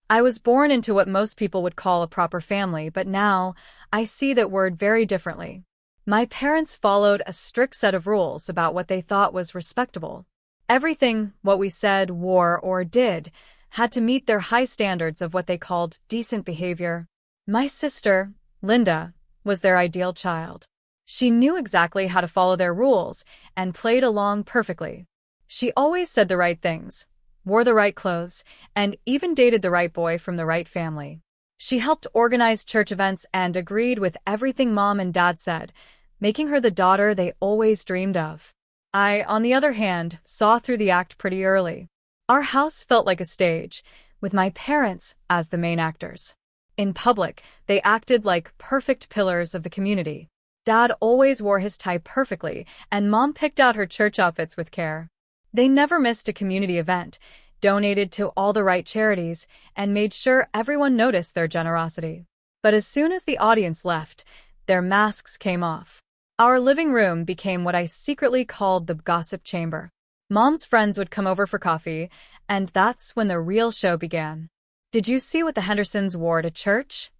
I was born into what most people would call a proper family, but now I see that word very differently. My parents followed a strict set of rules about what they thought was respectable. Everything, what we said, wore, or did, had to meet their high standards of what they called decent behavior. My sister, Linda, was their ideal child. She knew exactly how to follow their rules and played along perfectly. She always said the right things, wore the right clothes, and even dated the right boy from the right family. She helped organize church events and agreed with everything Mom and Dad said, making her the daughter they always dreamed of. I, on the other hand, saw through the act pretty early. Our house felt like a stage, with my parents as the main actors. In public, they acted like perfect pillars of the community. Dad always wore his tie perfectly, and Mom picked out her church outfits with care. They never missed a community event, donated to all the right charities, and made sure everyone noticed their generosity. But as soon as the audience left, their masks came off. Our living room became what I secretly called the gossip chamber. Mom's friends would come over for coffee, and that's when the real show began. "Did you see what the Hendersons wore to church?"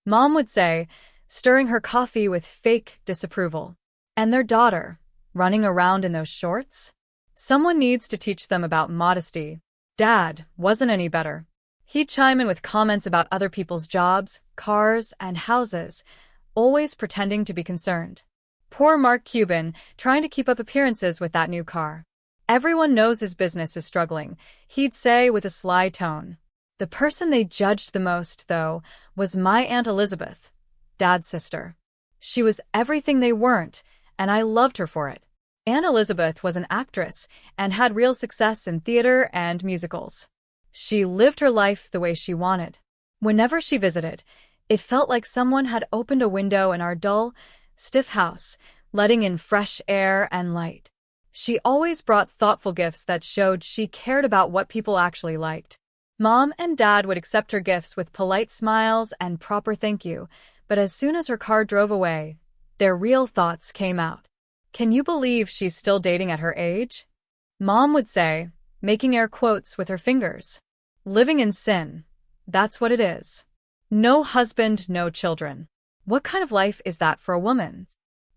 Mom would say, stirring her coffee with fake disapproval. "And their daughter, running around in those shorts? Someone needs to teach them about modesty." Dad wasn't any better. He'd chime in with comments about other people's jobs, cars, and houses, always pretending to be concerned. Poor Mark Cuban, trying to keep up appearances with that new car. "Everyone knows his business is struggling," he'd say with a sly tone. The person they judged the most, though, was my Aunt Elizabeth, Dad's sister. She was everything they weren't, and I loved her for it. Aunt Elizabeth was an actress and had real success in theater and musicals. She lived her life the way she wanted. Whenever she visited, it felt like someone had opened a window in our dull, stiff house, letting in fresh air and light. She always brought thoughtful gifts that showed she cared about what people actually liked. Mom and Dad would accept her gifts with polite smiles and proper thank you, but as soon as her car drove away, their real thoughts came out. "Can you believe she's still dating at her age?" Mom would say, making air quotes with her fingers. "Living in sin. That's what it is. No husband, no children. What kind of life is that for a woman?"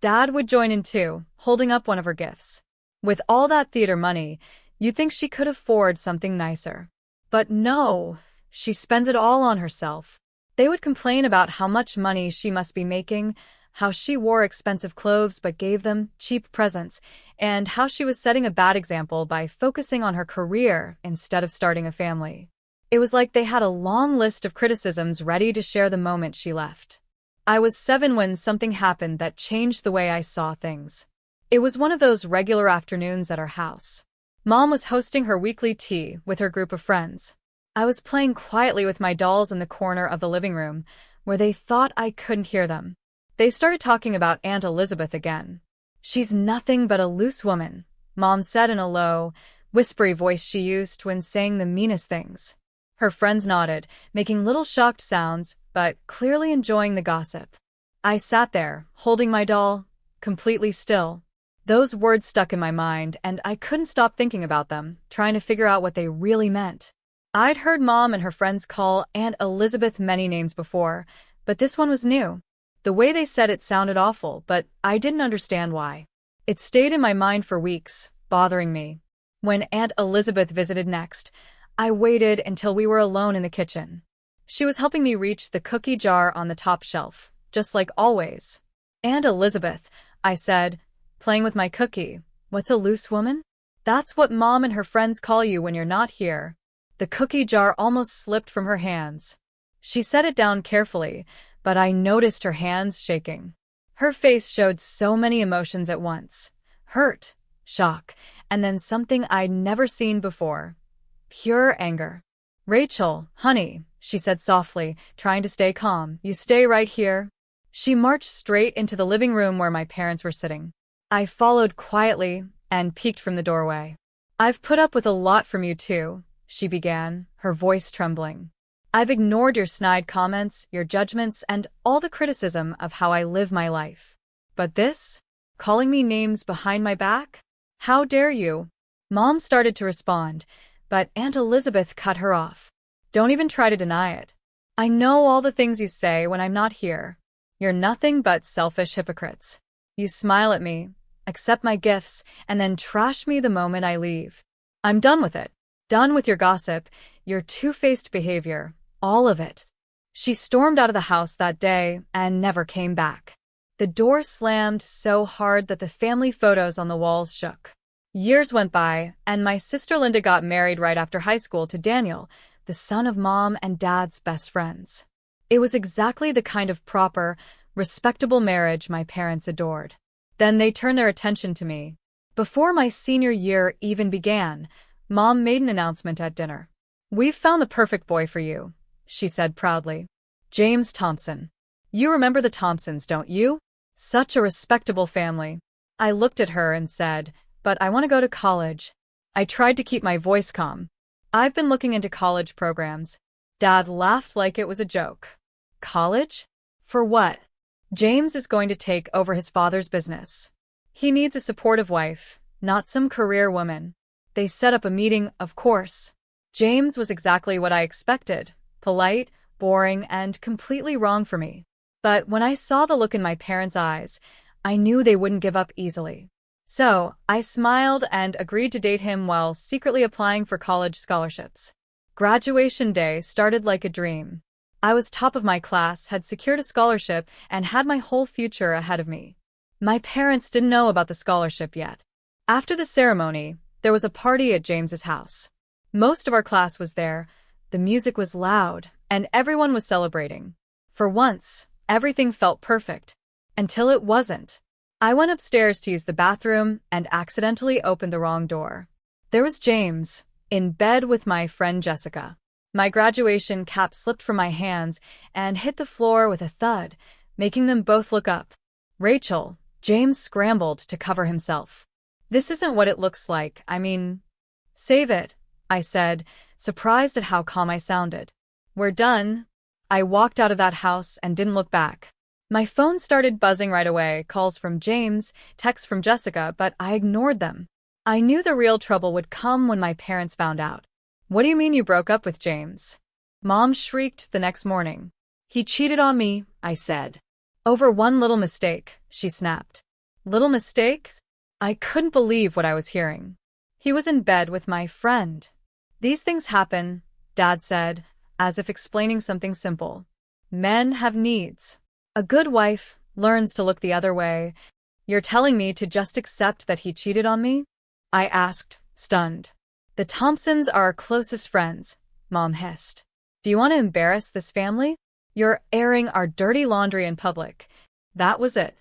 Dad would join in too, holding up one of her gifts. "With all that theater money, you'd think she could afford something nicer. But no, she spends it all on herself." They would complain about how much money she must be making, how she wore expensive clothes but gave them cheap presents, and how she was setting a bad example by focusing on her career instead of starting a family. It was like they had a long list of criticisms ready to share the moment she left. I was 7 when something happened that changed the way I saw things. It was one of those regular afternoons at our house. Mom was hosting her weekly tea with her group of friends. I was playing quietly with my dolls in the corner of the living room, where they thought I couldn't hear them. They started talking about Aunt Elizabeth again. "She's nothing but a loose woman," Mom said in a low, whispery voice she used when saying the meanest things. Her friends nodded, making little shocked sounds, but clearly enjoying the gossip. I sat there, holding my doll, completely still. Those words stuck in my mind, and I couldn't stop thinking about them, trying to figure out what they really meant. I'd heard Mom and her friends call Aunt Elizabeth many names before, but this one was new. The way they said it sounded awful, but I didn't understand why. It stayed in my mind for weeks, bothering me. When Aunt Elizabeth visited next, I waited until we were alone in the kitchen. She was helping me reach the cookie jar on the top shelf, just like always. "Aunt Elizabeth," I said, playing with my cookie. "What's a loose woman?" "That's what Mom and her friends call you when you're not here." The cookie jar almost slipped from her hands. She set it down carefully, but I noticed her hands shaking. Her face showed so many emotions at once. Hurt, shock, and then something I'd never seen before. Pure anger. "Rachel, honey," she said softly, trying to stay calm, "you stay right here." She marched straight into the living room where my parents were sitting. I followed quietly and peeked from the doorway. "I've put up with a lot from you too," she began, her voice trembling. "I've ignored your snide comments, your judgments, and all the criticism of how I live my life. But this? Calling me names behind my back? How dare you?" Mom started to respond, but Aunt Elizabeth cut her off. Don't even try to deny it. I know all the things you say when I'm not here. You're nothing but selfish hypocrites. You smile at me, accept my gifts, and then trash me the moment I leave. I'm done with it. Done with your gossip, your two-faced behavior, all of it. She stormed out of the house that day and never came back. The door slammed so hard that the family photos on the walls shook. Years went by, and my sister Linda got married right after high school to Daniel, the son of Mom and Dad's best friends. It was exactly the kind of proper, respectable marriage my parents adored. Then they turned their attention to me. Before my senior year even began, Mom made an announcement at dinner. "We've found the perfect boy for you," she said proudly. "James Thompson. You remember the Thompsons, don't you? Such a respectable family." I looked at her and said, "But I want to go to college." I tried to keep my voice calm. "I've been looking into college programs." Dad laughed like it was a joke. "College? For what?" "James is going to take over his father's business. He needs a supportive wife, not some career woman." They set up a meeting, of course. James was exactly what I expected, polite, boring, and completely wrong for me. But when I saw the look in my parents' eyes, I knew they wouldn't give up easily. So I smiled and agreed to date him while secretly applying for college scholarships. Graduation day started like a dream. I was top of my class, had secured a scholarship, and had my whole future ahead of me. My parents didn't know about the scholarship yet. After the ceremony, there was a party at James's house. Most of our class was there, the music was loud, and everyone was celebrating. For once, everything felt perfect. Until it wasn't. I went upstairs to use the bathroom and accidentally opened the wrong door. There was James, in bed with my friend Jessica. My graduation cap slipped from my hands and hit the floor with a thud, making them both look up. "Rachel," James scrambled to cover himself. "This isn't what it looks like, Save it," I said, surprised at how calm I sounded. "We're done." I walked out of that house and didn't look back. My phone started buzzing right away, calls from James, texts from Jessica, but I ignored them. I knew the real trouble would come when my parents found out. "What do you mean you broke up with James?" Mom shrieked the next morning. "He cheated on me," I said. "Over one little mistake," she snapped. "Little mistake?" I couldn't believe what I was hearing. "He was in bed with my friend." "These things happen," Dad said, as if explaining something simple. "Men have needs. A good wife learns to look the other way." "You're telling me to just accept that he cheated on me?" I asked, stunned. "The Thompsons are our closest friends," Mom hissed. "Do you want to embarrass this family? You're airing our dirty laundry in public." That was it.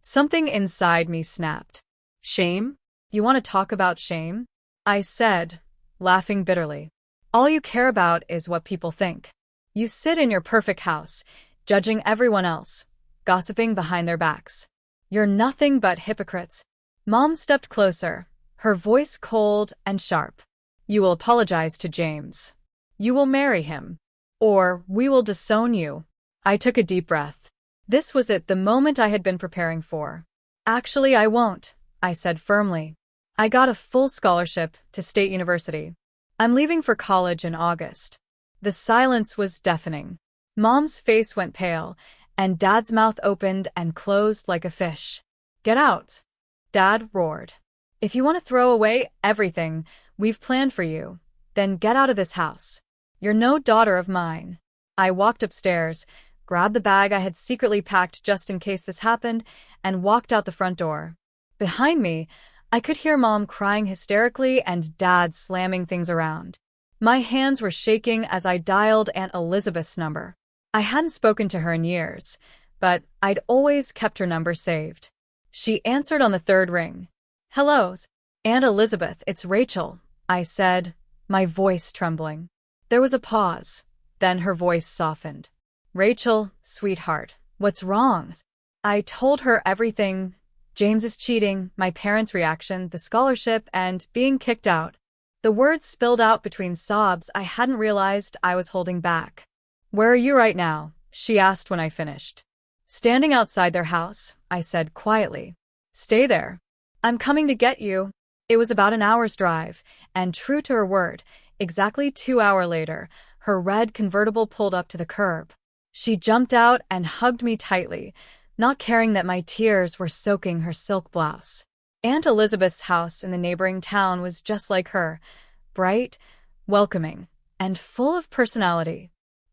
Something inside me snapped. "Shame? You want to talk about shame?" I said, laughing bitterly. "All you care about is what people think. You sit in your perfect house, judging everyone else, gossiping behind their backs. You're nothing but hypocrites." Mom stepped closer, her voice cold and sharp. "You will apologize to James. You will marry him. Or we will disown you." I took a deep breath. This was it, the moment I had been preparing for. "Actually, I won't," I said firmly. "I got a full scholarship to State University. I'm leaving for college in August." The silence was deafening. Mom's face went pale, and Dad's mouth opened and closed like a fish. "Get out," Dad roared. "If you want to throw away everything we've planned for you, then get out of this house. You're no daughter of mine." I walked upstairs, grabbed the bag I had secretly packed just in case this happened, and walked out the front door. Behind me, I could hear Mom crying hysterically and Dad slamming things around. My hands were shaking as I dialed Aunt Elizabeth's number. I hadn't spoken to her in years, but I'd always kept her number saved. She answered on the third ring. "Hello, Aunt Elizabeth, it's Rachel," I said, my voice trembling. There was a pause, then her voice softened. "Rachel, sweetheart, what's wrong?" I told her everything. James is cheating, my parents' reaction, the scholarship, and being kicked out. The words spilled out between sobs I hadn't realized I was holding back. "Where are you right now?" she asked when I finished. "Standing outside their house," I said quietly. "Stay there. I'm coming to get you." It was about an hour's drive, and true to her word, Exactly 2 hours later, her red convertible pulled up to the curb. She jumped out and hugged me tightly, not caring that my tears were soaking her silk blouse. Aunt Elizabeth's house in the neighboring town was just like her, bright, welcoming, and full of personality.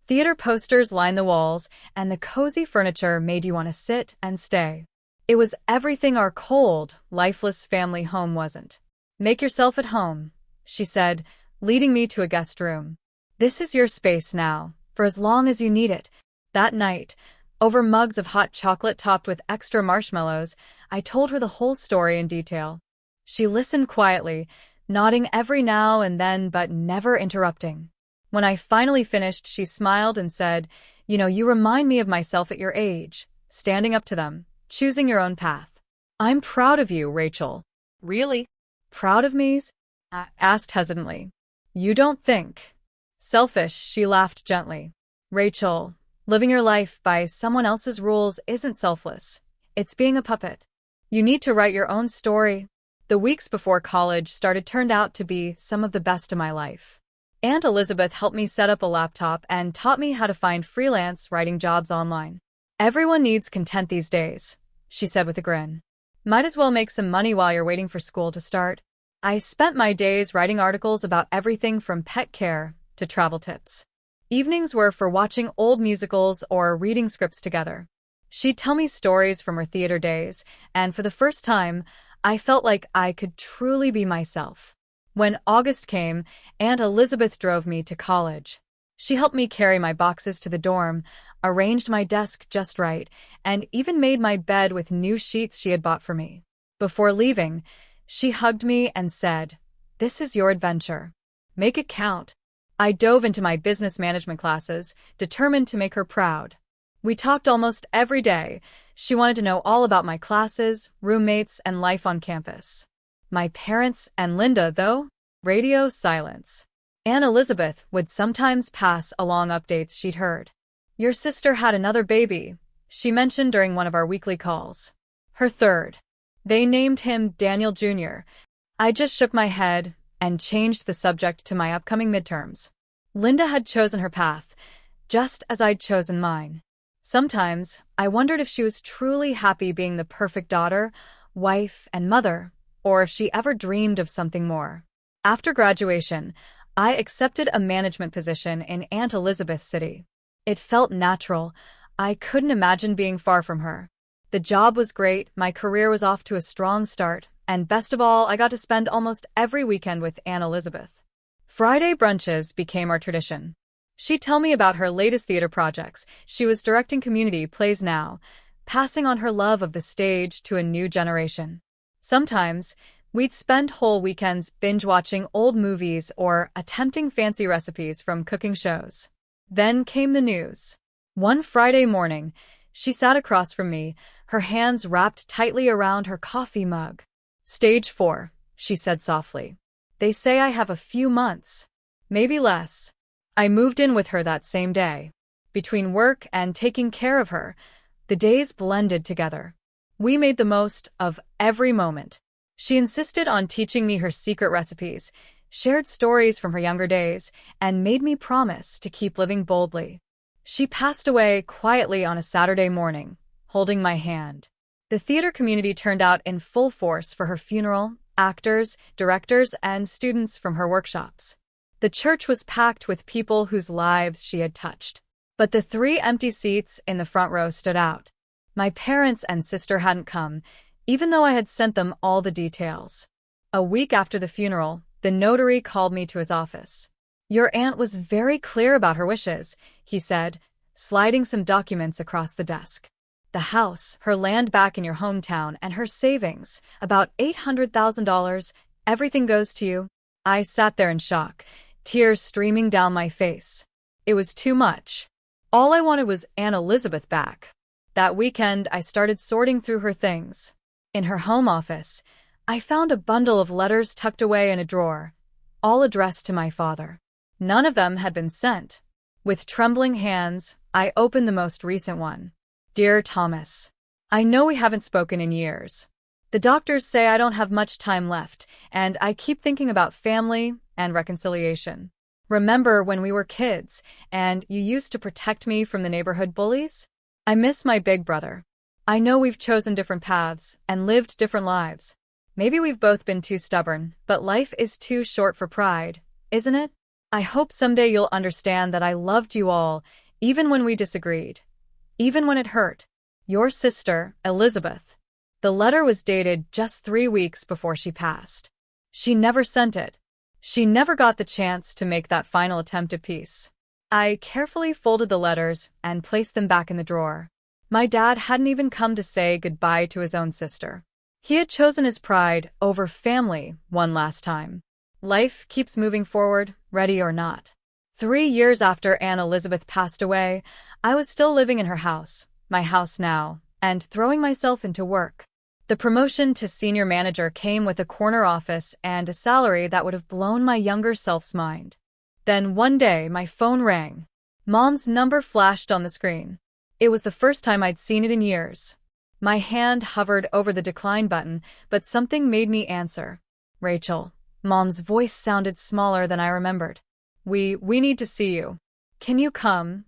Theater posters lined the walls, and the cozy furniture made you want to sit and stay. It was everything our cold, lifeless family home wasn't. "Make yourself at home," she said, leading me to a guest room. "This is your space now, for as long as you need it." That night, over mugs of hot chocolate topped with extra marshmallows, I told her the whole story in detail. She listened quietly, nodding every now and then but never interrupting. When I finally finished, she smiled and said, "You remind me of myself at your age, standing up to them, choosing your own path." "I'm proud of you, Rachel." Really? "Proud of me?" I asked hesitantly. "You don't think." "Selfish," she laughed gently. "Rachel, living your life by someone else's rules isn't selfless. It's being a puppet. You need to write your own story." The weeks before college started turned out to be some of the best of my life. Aunt Elizabeth helped me set up a laptop and taught me how to find freelance writing jobs online. "Everyone needs content these days," she said with a grin. "Might as well make some money while you're waiting for school to start." I spent my days writing articles about everything from pet care to travel tips. Evenings were for watching old musicals or reading scripts together. She'd tell me stories from her theater days, and for the first time, I felt like I could truly be myself. When August came, Aunt Elizabeth drove me to college. She helped me carry my boxes to the dorm, arranged my desk just right, and even made my bed with new sheets she had bought for me. Before leaving, she hugged me and said, "This is your adventure. Make it count." I dove into my business management classes, determined to make her proud. We talked almost every day. She wanted to know all about my classes, roommates, and life on campus. My parents and Linda, though, radio silence. Aunt Elizabeth would sometimes pass along updates she'd heard. "Your sister had another baby," she mentioned during one of our weekly calls. "Her third. They named him Daniel Jr." I just shook my head and changed the subject to my upcoming midterms. Linda had chosen her path, just as I'd chosen mine. Sometimes, I wondered if she was truly happy being the perfect daughter, wife, and mother, or if she ever dreamed of something more. After graduation, I accepted a management position in Aunt Elizabeth's city. It felt natural. I couldn't imagine being far from her. The job was great, my career was off to a strong start, and best of all, I got to spend almost every weekend with Aunt Elizabeth. Friday brunches became our tradition. She'd tell me about her latest theater projects. She was directing community plays now, passing on her love of the stage to a new generation. Sometimes, we'd spend whole weekends binge-watching old movies or attempting fancy recipes from cooking shows. Then came the news. One Friday morning, she sat across from me, her hands wrapped tightly around her coffee mug. "Stage 4, she said softly. "They say I have a few months, maybe less." I moved in with her that same day. Between work and taking care of her, the days blended together. We made the most of every moment. She insisted on teaching me her secret recipes, shared stories from her younger days, and made me promise to keep living boldly. She passed away quietly on a Saturday morning, holding my hand. The theater community turned out in full force for her funeral, actors, directors, and students from her workshops. The church was packed with people whose lives she had touched. But the 3 empty seats in the front row stood out. My parents and sister hadn't come, even though I had sent them all the details. A week after the funeral, the notary called me to his office. "Your aunt was very clear about her wishes," he said, sliding some documents across the desk. "The house, her land back in your hometown, and her savings, about $800,000, everything goes to you." I sat there in shock, tears streaming down my face. It was too much. All I wanted was Aunt Elizabeth back. That weekend, I started sorting through her things. In her home office, I found a bundle of letters tucked away in a drawer, all addressed to my father. None of them had been sent. With trembling hands, I opened the most recent one. "Dear Thomas, I know we haven't spoken in years. The doctors say I don't have much time left, and I keep thinking about family, and reconciliation. Remember when we were kids and you used to protect me from the neighborhood bullies? I miss my big brother. I know we've chosen different paths and lived different lives. Maybe we've both been too stubborn, but life is too short for pride, isn't it? I hope someday you'll understand that I loved you all, even when we disagreed. Even when it hurt. Your sister, Elizabeth. The letter was dated just 3 weeks before she passed. She never sent it. She never got the chance to make that final attempt at peace. I carefully folded the letters and placed them back in the drawer. My dad hadn't even come to say goodbye to his own sister. He had chosen his pride over family one last time. Life keeps moving forward, ready or not. 3 years after Aunt Elizabeth passed away, I was still living in her house, my house now, and throwing myself into work. The promotion to senior manager came with a corner office and a salary that would have blown my younger self's mind. Then one day, my phone rang. Mom's number flashed on the screen. It was the first time I'd seen it in years. My hand hovered over the decline button, but something made me answer. Rachel. Mom's voice sounded smaller than I remembered. We need to see you. Can you come?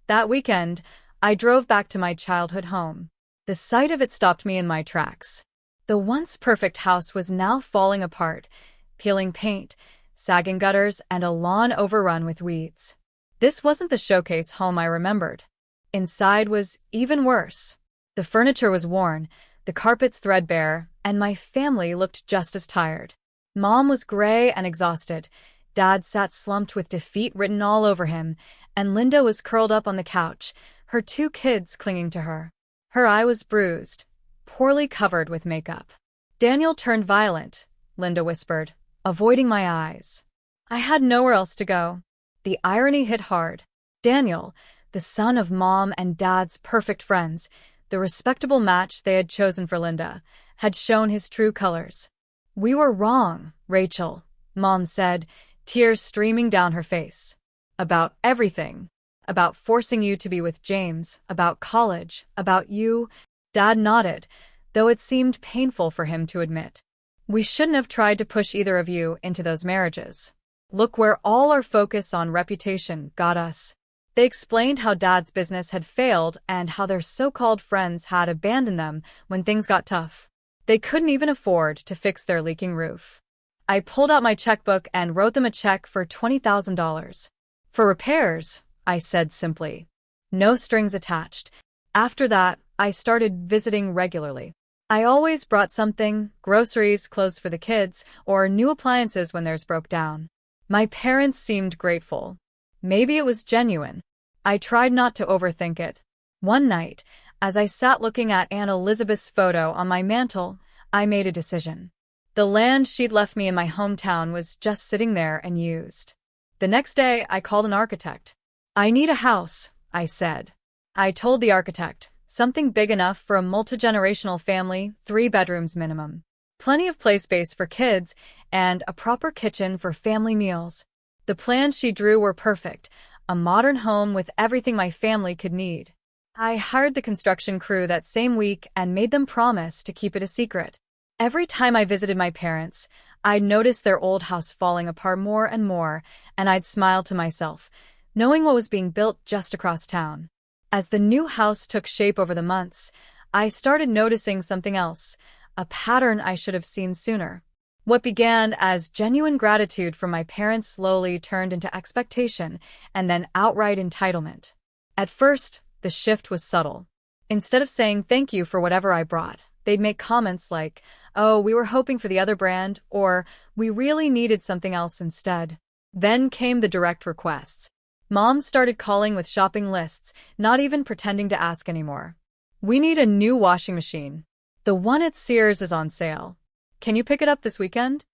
That weekend, I drove back to my childhood home. The sight of it stopped me in my tracks. The once perfect house was now falling apart, peeling paint, sagging gutters, and a lawn overrun with weeds. This wasn't the showcase home I remembered. Inside was even worse. The furniture was worn, the carpets threadbare, and my family looked just as tired. Mom was gray and exhausted. Dad sat slumped with defeat written all over him, and Linda was curled up on the couch, her 2 kids clinging to her. Her eye was bruised, poorly covered with makeup. Daniel turned violent, Linda whispered, avoiding my eyes. I had nowhere else to go. The irony hit hard. Daniel, the son of Mom and Dad's perfect friends, the respectable match they had chosen for Linda, had shown his true colors. We were wrong, Rachel, Mom said, tears streaming down her face. About everything. About forcing you to be with James, about college, about you. Dad nodded, though it seemed painful for him to admit. We shouldn't have tried to push either of you into those marriages. Look where all our focus on reputation got us. They explained how Dad's business had failed and how their so-called friends had abandoned them when things got tough. They couldn't even afford to fix their leaking roof. I pulled out my checkbook and wrote them a check for $20,000. For repairs, I said simply. No strings attached. After that, I started visiting regularly. I always brought something, groceries, clothes for the kids, or new appliances when theirs broke down. My parents seemed grateful. Maybe it was genuine. I tried not to overthink it. One night, as I sat looking at Aunt Elizabeth's photo on my mantel, I made a decision. The land she'd left me in my hometown was just sitting there and used. The next day, I called an architect. I need a house, I said. I told the architect, something big enough for a multi-generational family, 3 bedrooms minimum. Plenty of play space for kids, and a proper kitchen for family meals. The plans she drew were perfect, a modern home with everything my family could need. I hired the construction crew that same week and made them promise to keep it a secret. Every time I visited my parents, I'd notice their old house falling apart more and more, and I'd smile to myself, knowing what was being built just across town. As the new house took shape over the months, I started noticing something else, a pattern I should have seen sooner. What began as genuine gratitude from my parents slowly turned into expectation and then outright entitlement. At first, the shift was subtle. Instead of saying thank you for whatever I brought, they'd make comments like, "Oh, we were hoping for the other brand," or "We really needed something else instead." Then came the direct requests. Mom started calling with shopping lists, not even pretending to ask anymore. "We need a new washing machine. The one at Sears is on sale. Can you pick it up this weekend?"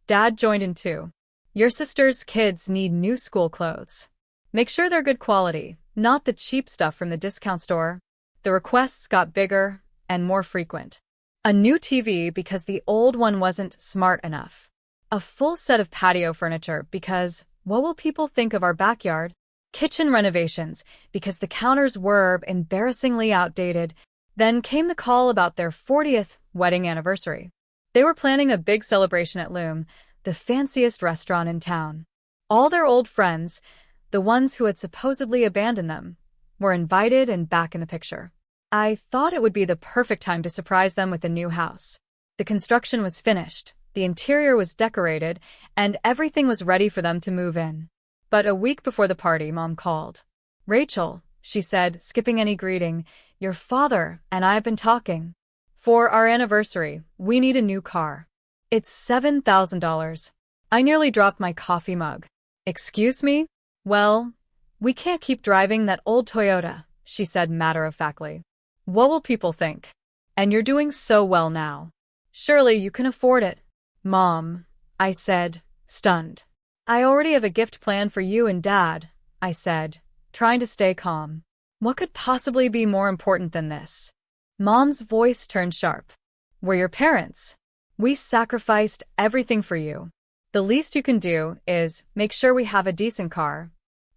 Dad joined in too. "Your sister's kids need new school clothes. Make sure they're good quality, not the cheap stuff from the discount store." The requests got bigger and more frequent. A new TV because the old one wasn't smart enough. A full set of patio furniture because what will people think of our backyard? Kitchen renovations because the counters were embarrassingly outdated. Then came the call about their 40th wedding anniversary. They were planning a big celebration at Loom, the fanciest restaurant in town. All their old friends, the ones who had supposedly abandoned them, were invited and back in the picture. I thought it would be the perfect time to surprise them with a new house. The construction was finished, the interior was decorated, and everything was ready for them to move in. But a week before the party, Mom called. "Rachel," she said, skipping any greeting, "your father and I have been talking. For our anniversary, we need a new car. It's $7,000. I nearly dropped my coffee mug. "Excuse me?" "Well, we can't keep driving that old Toyota," she said matter-of-factly. "What will people think? And you're doing so well now. Surely you can afford it." "Mom," I said, stunned. "I already have a gift planned for you and Dad," I said, trying to stay calm. "What could possibly be more important than this?" Mom's voice turned sharp. "We're your parents. We sacrificed everything for you. The least you can do is make sure we have a decent car."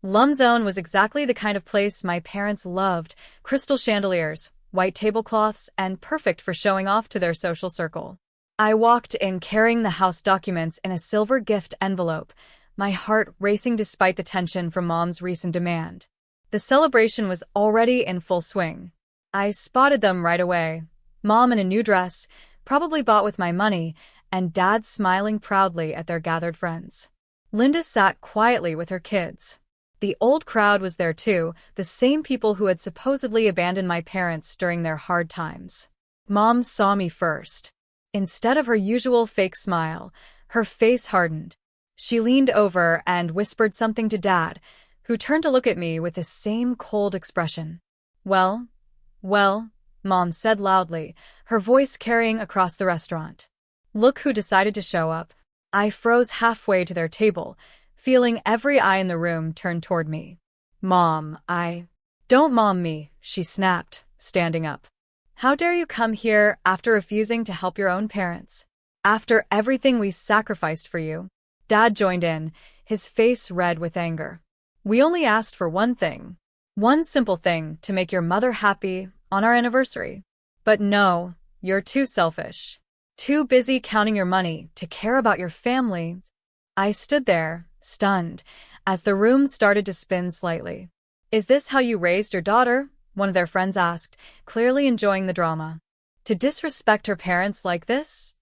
Lumzone was exactly the kind of place my parents loved: crystal chandeliers, white tablecloths, and perfect for showing off to their social circle. I walked in carrying the house documents in a silver gift envelope, my heart racing despite the tension from Mom's recent demand. The celebration was already in full swing. I spotted them right away. Mom in a new dress, probably bought with my money, and Dad smiling proudly at their gathered friends. Linda sat quietly with her kids. The old crowd was there too, the same people who had supposedly abandoned my parents during their hard times. Mom saw me first. Instead of her usual fake smile, her face hardened. She leaned over and whispered something to Dad, who turned to look at me with the same cold expression. Well, Mom said loudly, her voice carrying across the restaurant. "Look who decided to show up." I froze halfway to their table, feeling every eye in the room turn toward me. "Mom, Don't mom me," she snapped, standing up. "How dare you come here after refusing to help your own parents? After everything we sacrificed for you?" Dad joined in, his face red with anger. "We only asked for one thing. One simple thing, to make your mother happy on our anniversary. But no, you're too selfish. Too busy counting your money to care about your family." I stood there, stunned, as the room started to spin slightly. "Is this how you raised your daughter?" one of their friends asked, clearly enjoying the drama. "To disrespect her parents like this?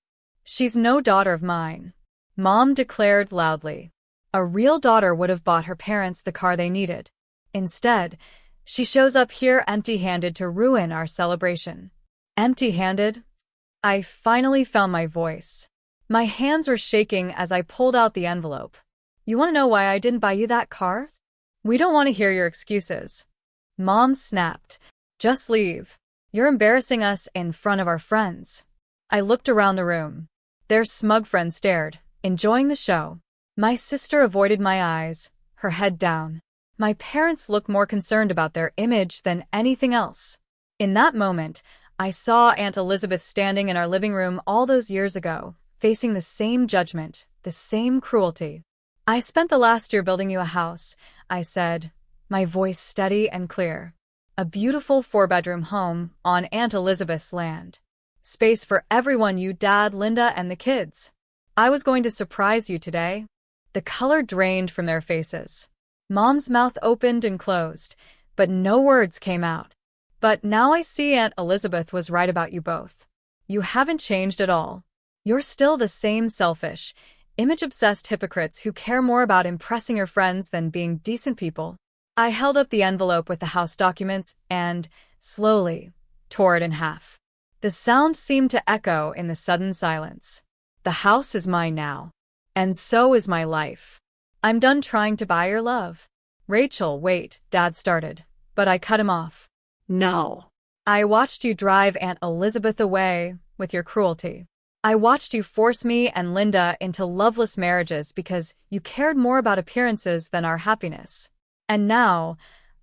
She's no daughter of mine," Mom declared loudly. "A real daughter would have bought her parents the car they needed. Instead, she shows up here empty-handed to ruin our celebration." Empty-handed? I finally found my voice. My hands were shaking as I pulled out the envelope. "You want to know why I didn't buy you that car?" "We don't want to hear your excuses," Mom snapped. "Just leave. You're embarrassing us in front of our friends." I looked around the room. Their smug friends stared, enjoying the show. My sister avoided my eyes, her head down. My parents looked more concerned about their image than anything else. In that moment, I saw Aunt Elizabeth standing in our living room all those years ago, facing the same judgment, the same cruelty. "I spent the last year building you a house," I said, my voice steady and clear. "A beautiful 4-bedroom home on Aunt Elizabeth's land. Space for everyone, you, Dad, Linda, and the kids. I was going to surprise you today." The color drained from their faces. Mom's mouth opened and closed, but no words came out. "But now I see Aunt Elizabeth was right about you both. You haven't changed at all. You're still the same selfish, image-obsessed hypocrites who care more about impressing your friends than being decent people." I held up the envelope with the house documents and, slowly, tore it in half. The sound seemed to echo in the sudden silence. "The house is mine now. And so is my life. I'm done trying to buy your love." "Rachel, wait," Dad started, but I cut him off. "No. I watched you drive Aunt Elizabeth away with your cruelty. I watched you force me and Linda into loveless marriages because you cared more about appearances than our happiness. And now,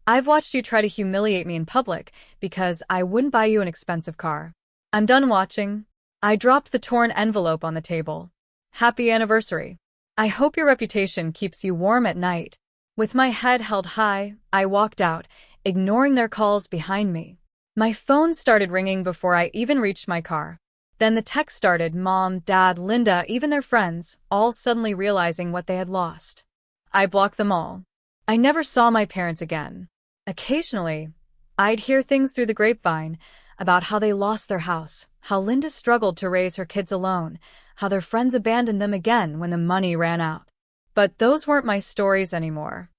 I've watched you try to humiliate me in public because I wouldn't buy you an expensive car. I'm done watching." I dropped the torn envelope on the table. "Happy anniversary. I hope your reputation keeps you warm at night." With my head held high, I walked out, ignoring their calls behind me. My phone started ringing before I even reached my car. Then the text started, Mom, Dad, Linda, even their friends, all suddenly realizing what they had lost. I blocked them all. I never saw my parents again. Occasionally, I'd hear things through the grapevine about how they lost their house, how Linda struggled to raise her kids alone, how their friends abandoned them again when the money ran out. But those weren't my stories anymore.